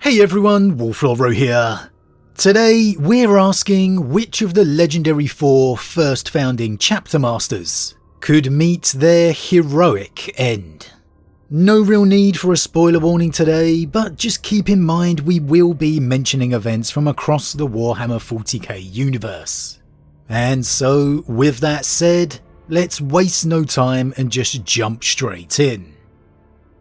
Hey everyone, Wolf Lord Rho here. Today we're asking which of the legendary 4 first founding chapter masters could meet their heroic end. No real need for a spoiler warning today, but just keep in mind we will be mentioning events from across the Warhammer 40k universe. And so, with that said, let's waste no time and just jump straight in.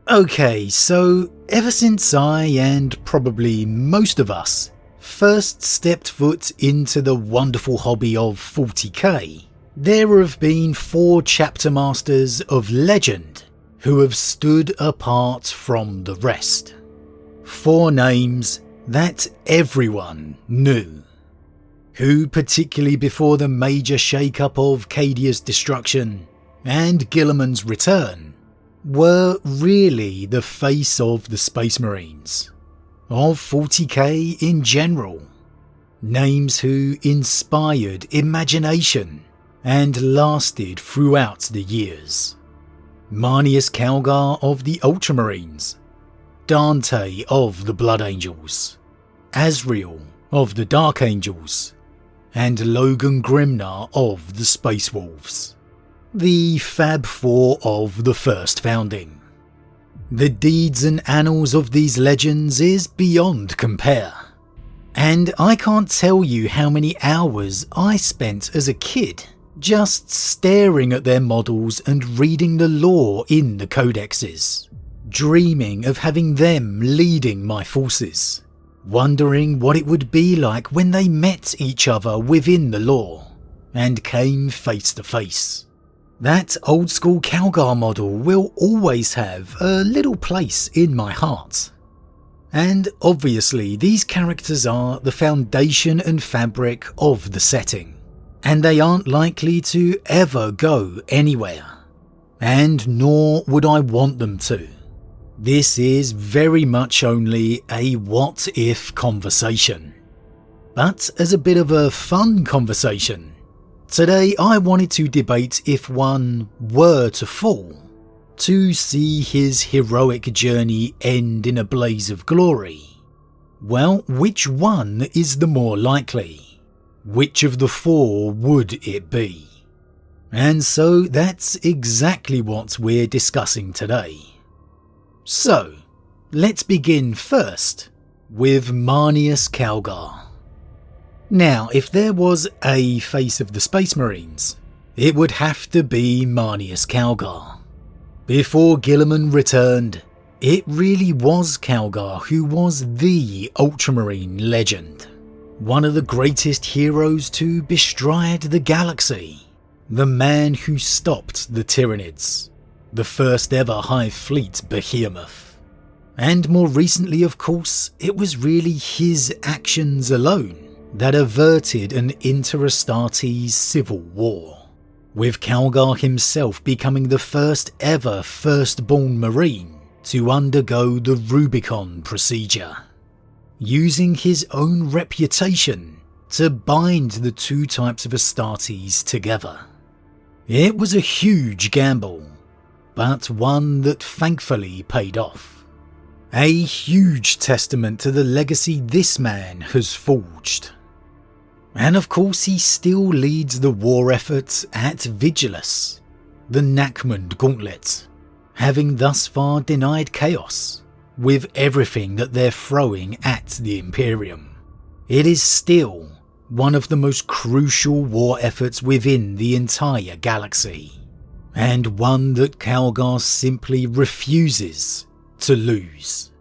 Okay, so ever since I, and probably most of us, first stepped foot into the wonderful hobby of 40k, there have been 4 chapter masters of legend who have stood apart from the rest. 4 names that everyone knew, who particularly before the major shake-up of Cadia's destruction and Guilliman's return, were really the face of the Space Marines, of 40k in general. Names who inspired imagination and lasted throughout the years. Marneus Calgar of the Ultramarines, Dante of the Blood Angels, Azrael of the Dark Angels, and Logan Grimnar of the Space Wolves. The Fab Four of the first founding. The deeds and annals of these legends is beyond compare, and I can't tell you how many hours I spent as a kid just staring at their models and reading the lore in the codexes, dreaming of having them leading my forces, wondering what it would be like when they met each other within the lore and came face to face. That old school Calgar model will always have a little place in my heart. And obviously these characters are the foundation and fabric of the setting, and they aren't likely to ever go anywhere, and nor would I want them to. This is very much only a what if conversation. But as a bit of a fun conversation, today I wanted to debate if one were to fall, to see his heroic journey end in a blaze of glory. Well, which one is the more likely? Which of the 4 would it be? And so that's exactly what we're discussing today. So, let's begin first with Marneus Calgar. Now, if there was a face of the Space Marines, it would have to be Marneus Calgar. Before Guilliman returned, it really was Calgar who was the Ultramarine legend. One of the greatest heroes to bestride the galaxy. The man who stopped the Tyranids. The first ever Hive Fleet behemoth. And more recently, of course, it was really his actions alone that averted an inter-Astartes civil war, with Calgar himself becoming the first ever firstborn Marine to undergo the Rubicon procedure, using his own reputation to bind the 2 types of Astartes together. It was a huge gamble, but one that thankfully paid off. A huge testament to the legacy this man has forged. And of course he still leads the war effort at Vigilus, the Nachmund Gauntlet, having thus far denied chaos with everything that they're throwing at the Imperium. It is still one of the most crucial war efforts within the entire galaxy, and one that Calgar simply refuses to lose.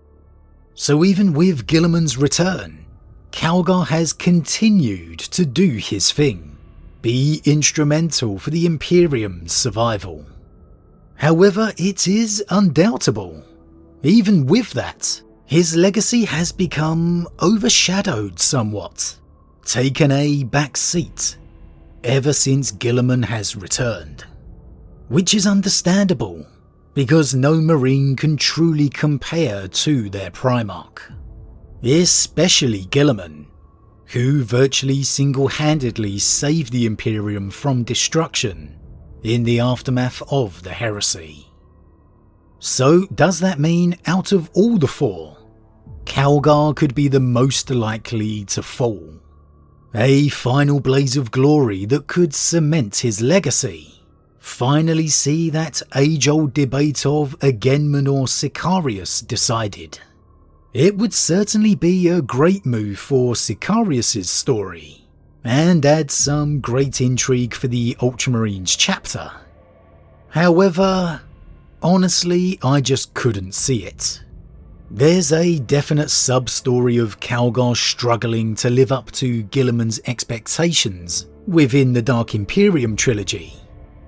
So even with Guilliman's return, Calgar has continued to do his thing, be instrumental for the Imperium's survival. However, it is undoubtable, even with that, his legacy has become overshadowed somewhat, taken a back seat, ever since Guilliman has returned. Which is understandable, because no Marine can truly compare to their Primarch. Especially Guilliman, who virtually single-handedly saved the Imperium from destruction in the aftermath of the heresy. So does that mean out of all the 4, Calgar could be the most likely to fall. A final blaze of glory that could cement his legacy. Finally see that age-old debate of Agenman or Sicarius decided. It would certainly be a great move for Sicarius's story, and add some great intrigue for the Ultramarines chapter. However, honestly, I just couldn't see it. There's a definite sub-story of Calgar struggling to live up to Guilliman's expectations within the Dark Imperium trilogy,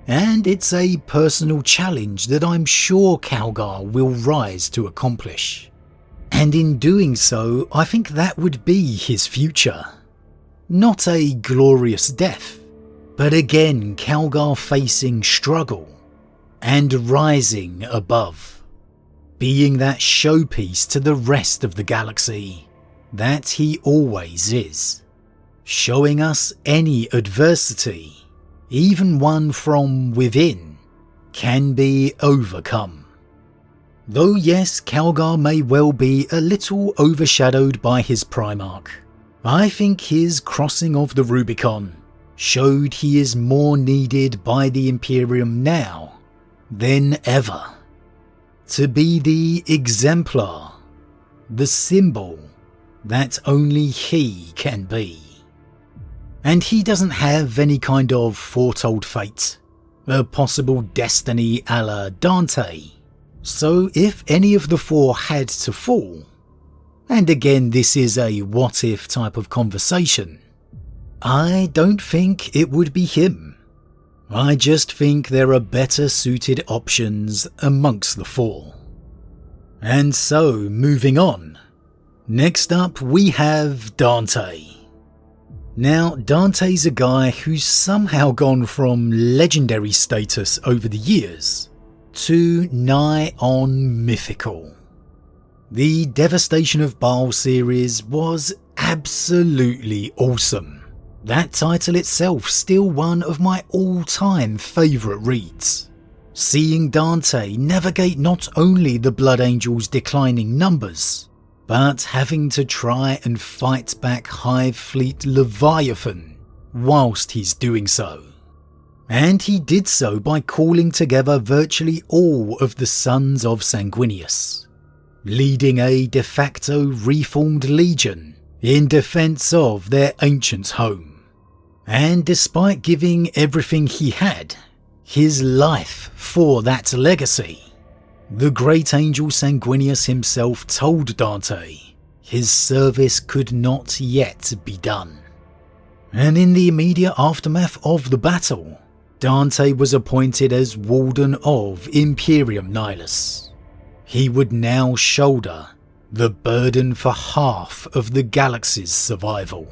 and it's a personal challenge that I'm sure Calgar will rise to accomplish. And in doing so, I think that would be his future. Not a glorious death, but again Calgar facing struggle and rising above. Being that showpiece to the rest of the galaxy that he always is. Showing us any adversity, even one from within, can be overcome. Though yes, Calgar may well be a little overshadowed by his Primarch, I think his crossing of the Rubicon showed he is more needed by the Imperium now than ever. To be the exemplar, the symbol that only he can be. And he doesn't have any kind of foretold fate, a possible destiny a la Dante. So if any of the four had to fall, and again this is a what if type of conversation, I don't think it would be him. I just think there are better suited options amongst the four. And so, moving on. Next up we have Dante. Now, Dante's a guy who's somehow gone from legendary status over the years to nigh on mythical. The Devastation of Baal series was absolutely awesome. That title itself still one of my all-time favourite reads. Seeing Dante navigate not only the Blood Angels' declining numbers, but having to try and fight back Hive Fleet Leviathan whilst he's doing so. And he did so by calling together virtually all of the Sons of Sanguinius, leading a de facto reformed legion in defence of their ancient home. And despite giving everything he had, his life for that legacy, the great angel Sanguinius himself told Dante his service could not yet be done. And in the immediate aftermath of the battle, Dante was appointed as Warden of Imperium Nihilus. He would now shoulder the burden for half of the galaxy's survival.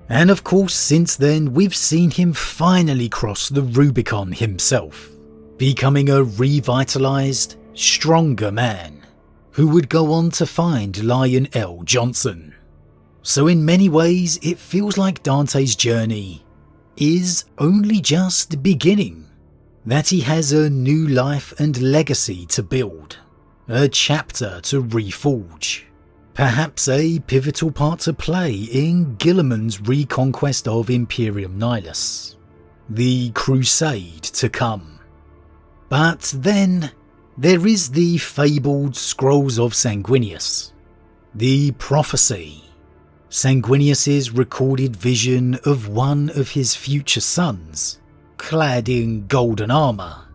And of course, since then we've seen him finally cross the Rubicon himself, becoming a revitalised, stronger man, who would go on to find Lion L. Johnson. So in many ways it feels like Dante's journey is only just beginning, that he has a new life and legacy to build, a chapter to reforge. Perhaps a pivotal part to play in Guilliman's reconquest of Imperium Nihilus, the crusade to come. But then there is the fabled Scrolls of Sanguinius, the prophecy, Sanguinius's recorded vision of one of his future sons, clad in golden armour,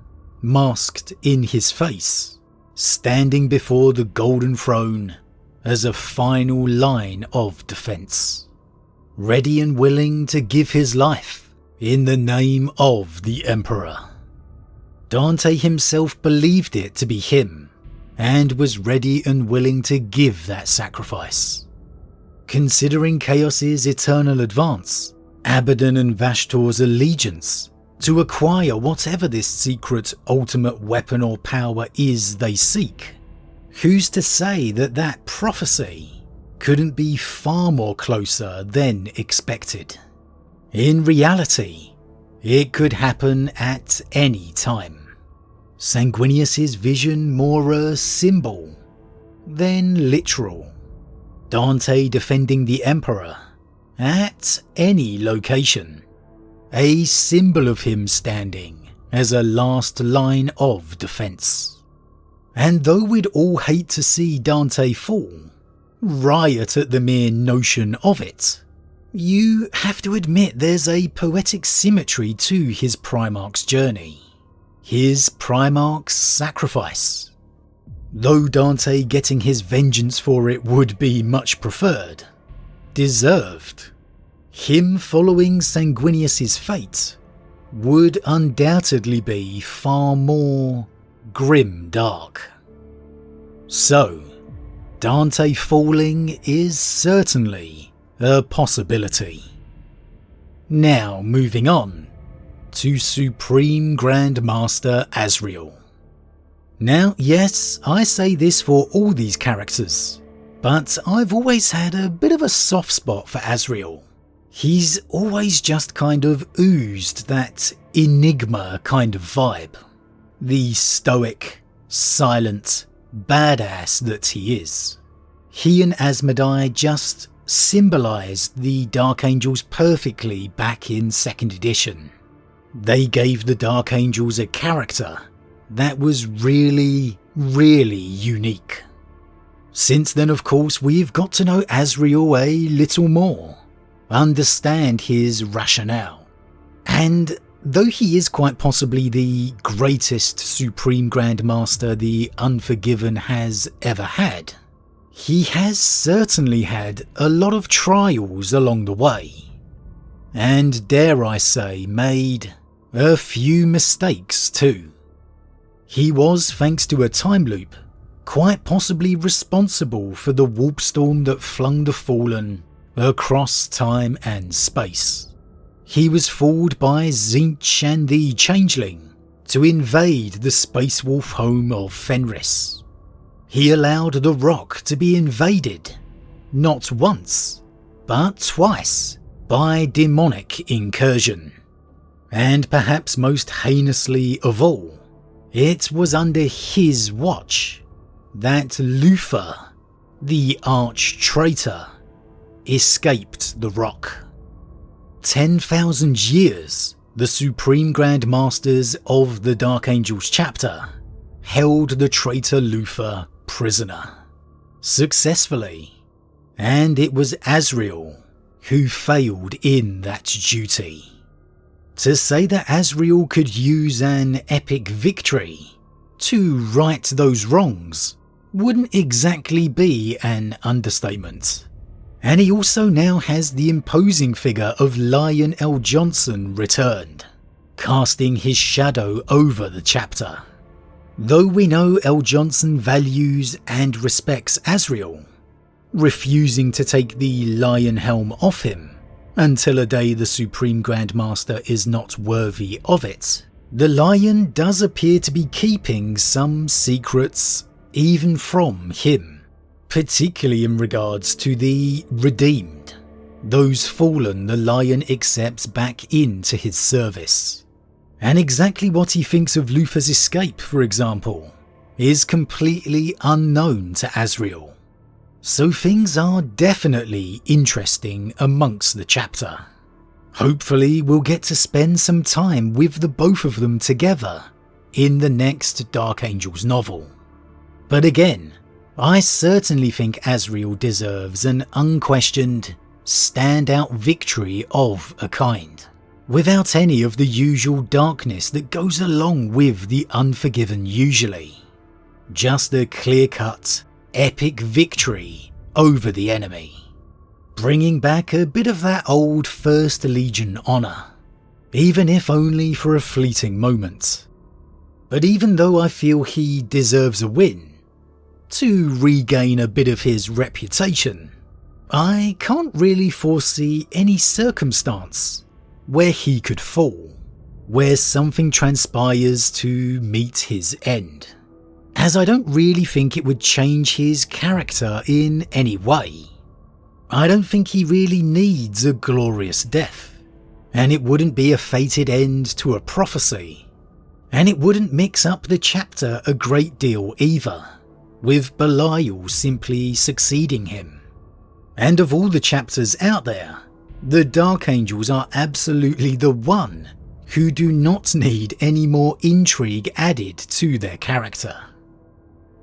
masked in his face, standing before the golden throne as a final line of defence, ready and willing to give his life in the name of the Emperor. Dante himself believed it to be him, and was ready and willing to give that sacrifice. Considering Chaos's eternal advance, Abaddon and Vashtor's allegiance, to acquire whatever this secret ultimate weapon or power is they seek, who's to say that that prophecy couldn't be far more closer than expected? In reality, it could happen at any time. Sanguinius's vision more a symbol than literal. Dante defending the Emperor at any location, a symbol of him standing as a last line of defense. And though we'd all hate to see Dante fall, riot at the mere notion of it, you have to admit there's a poetic symmetry to his Primarch's journey, his Primarch's sacrifice. Though Dante getting his vengeance for it would be much preferred, deserved, him following Sanguinius's fate would undoubtedly be far more grim dark. So, Dante falling is certainly a possibility. Now moving on to Supreme Grand Master Azrael. Now yes, I say this for all these characters, but I've always had a bit of a soft spot for Azrael. He's always just kind of oozed that enigma kind of vibe. The stoic, silent, badass that he is. He and Asmodai just symbolised the Dark Angels perfectly back in 2nd edition. They gave the Dark Angels a character that was really, really unique. Since then, of course, we've got to know Azrael a little more, understand his rationale, and though he is quite possibly the greatest Supreme Grand Master the Unforgiven has ever had, he has certainly had a lot of trials along the way, and dare I say, made a few mistakes too. He was, thanks to a time loop, quite possibly responsible for the warp storm that flung the Fallen across time and space. He was fooled by Tzeentch and the Changeling to invade the Space Wolf home of Fenris. He allowed the Rock to be invaded, not once, but twice, by demonic incursion. And perhaps most heinously of all, it was under his watch that Luther, the arch-traitor, escaped the Rock. 10,000 years, the Supreme Grand Masters of the Dark Angels chapter held the traitor Luther prisoner, successfully, and it was Azrael who failed in that duty. To say that Azrael could use an epic victory to right those wrongs wouldn't exactly be an understatement. And he also now has the imposing figure of Lion L. Johnson returned, casting his shadow over the chapter. Though we know L. Johnson values and respects Azrael, refusing to take the Lion Helm off him until a day the Supreme Grand Master is not worthy of it, the Lion does appear to be keeping some secrets even from him, particularly in regards to the redeemed, those fallen the Lion accepts back into his service. And exactly what he thinks of Luther's escape, for example, is completely unknown to Azrael. So things are definitely interesting amongst the chapter. Hopefully we'll get to spend some time with the both of them together in the next Dark Angels novel. But again, I certainly think Azrael deserves an unquestioned, standout victory of a kind, without any of the usual darkness that goes along with the Unforgiven usually. Just a clear-cut, epic victory over the enemy, bringing back a bit of that old First Legion honour, even if only for a fleeting moment. But even though I feel he deserves a win, to regain a bit of his reputation, I can't really foresee any circumstance where he could fall, where something transpires to meet his end, as I don't really think it would change his character in any way. I don't think he really needs a glorious death, and it wouldn't be a fated end to a prophecy, and it wouldn't mix up the chapter a great deal either, with Belial simply succeeding him. And of all the chapters out there, the Dark Angels are absolutely the one who do not need any more intrigue added to their character.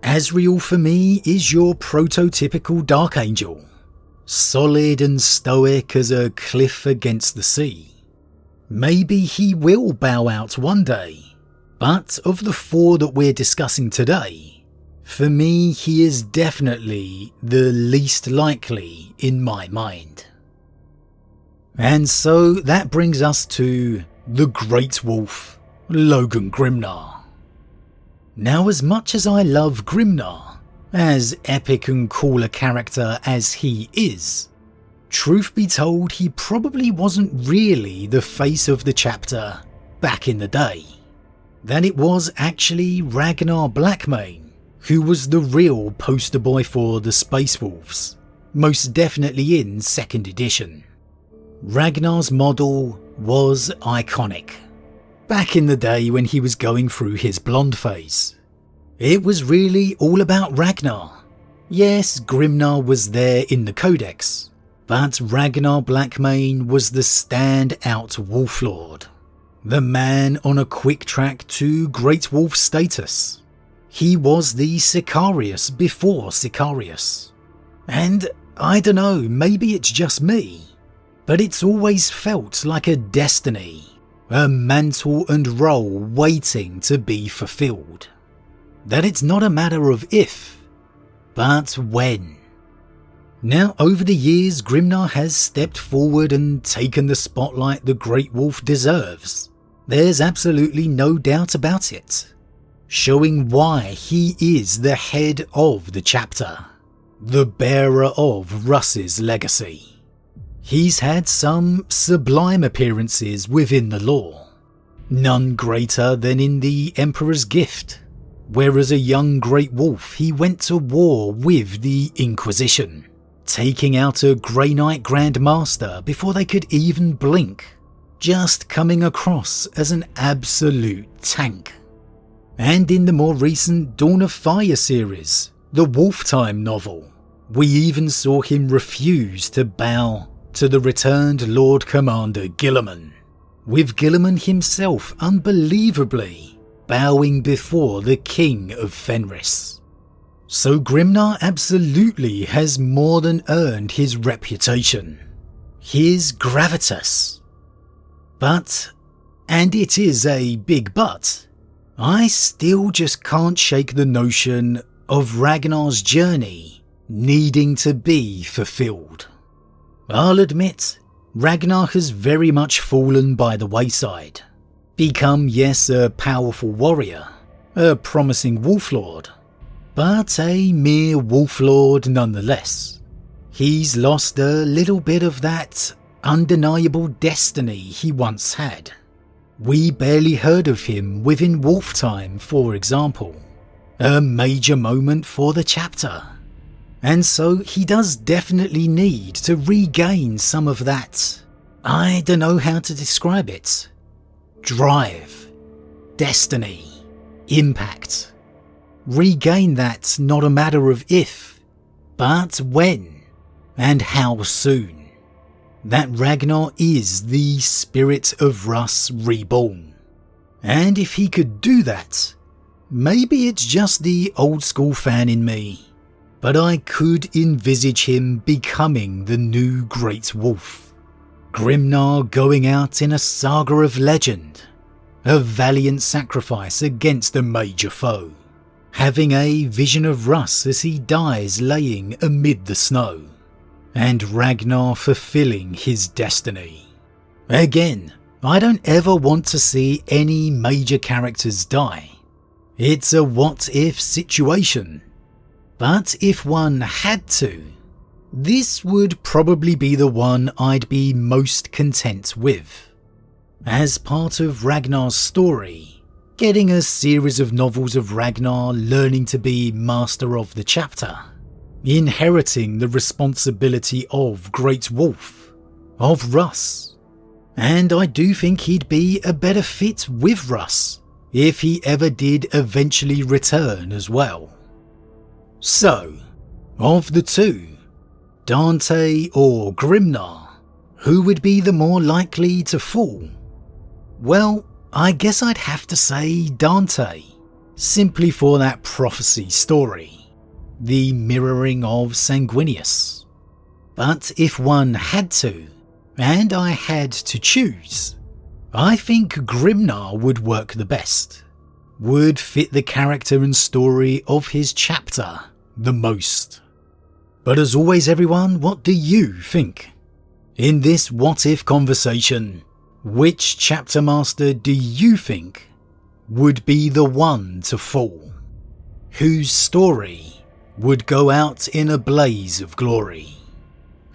Azrael for me is your prototypical Dark Angel, solid and stoic as a cliff against the sea. Maybe he will bow out one day, but of the 4 that we're discussing today, for me he is definitely the least likely in my mind. And so that brings us to the Great Wolf, Logan Grimnar. Now, as much as I love Grimnar, as epic and cool a character as he is, truth be told, he probably wasn't really the face of the chapter back in the day. That it was actually Ragnar Blackmane who was the real poster boy for the Space Wolves, most definitely in 2nd edition. Ragnar's model was iconic. Back in the day when he was going through his blonde phase, it was really all about Ragnar. Yes, Grimnar was there in the codex, but Ragnar Blackmane was the stand-out Wolf Lord, the man on a quick track to Great Wolf status. He was the Sicarius before Sicarius. And I dunno, maybe it's just me, but it's always felt like a destiny, a mantle and role waiting to be fulfilled. That it's not a matter of if, but when. Now, over the years, Grimnar has stepped forward and taken the spotlight the Great Wolf deserves. There's absolutely no doubt about it, showing why he is the head of the chapter, the bearer of Russ's legacy. He's had some sublime appearances within the lore, none greater than in the Emperor's Gift, where as a young Great Wolf he went to war with the Inquisition, taking out a Grey Knight Grand Master before they could even blink, just coming across as an absolute tank. And in the more recent Dawn of Fire series, the Wolftime novel, we even saw him refuse to bow to the returned Lord Commander Guilliman, with Guilliman himself unbelievably bowing before the King of Fenris. So Grimnar absolutely has more than earned his reputation, his gravitas. But, and it is a big but, I still just can't shake the notion of Ragnar's journey needing to be fulfilled. I'll admit, Ragnar has very much fallen by the wayside, become yes a powerful warrior, a promising Wolf Lord, but a mere Wolf Lord nonetheless. He's lost a little bit of that undeniable destiny he once had. We barely heard of him within Wolftime, for example, a major moment for the chapter. And so he does definitely need to regain some of that, I don't know how to describe it, drive, destiny, impact. Regain that not a matter of if, but when, and how soon. That Ragnar is the spirit of Russ reborn. And if he could do that, maybe it's just the old school fan in me, but I could envisage him becoming the new Great Wolf. Grimnar going out in a saga of legend, a valiant sacrifice against a major foe, having a vision of Russ as he dies laying amid the snow, and Ragnar fulfilling his destiny. Again, I don't ever want to see any major characters die. It's a what-if situation. But if one had to, this would probably be the one I'd be most content with. As part of Ragnar's story, getting a series of novels of Ragnar learning to be master of the chapter, inheriting the responsibility of Great Wolf, of Russ. And I do think he'd be a better fit with Russ if he ever did eventually return as well. So, of the two, Dante or Grimnar? Who would be the more likely to fall? Well, I guess I'd have to say Dante, simply for that prophecy story, the mirroring of Sanguinius. But if one had to, and I had to choose, I think Grimnar would work the best, would fit the character and story of his chapter the most. But as always everyone, what do you think? In this what if conversation, which chapter master do you think would be the one to fall? Whose story would go out in a blaze of glory?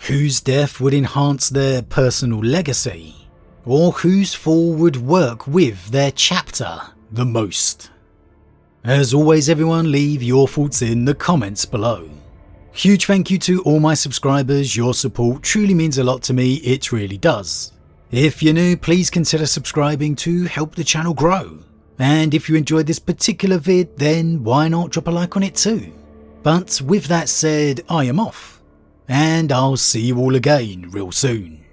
Whose death would enhance their personal legacy? Or whose fall would work with their chapter the most? As always everyone, leave your thoughts in the comments below. Huge thank you to all my subscribers, your support truly means a lot to me, it really does. If you're new, please consider subscribing to help the channel grow. And if you enjoyed this particular vid, then why not drop a like on it too. But with that said, I am off, and I'll see you all again real soon.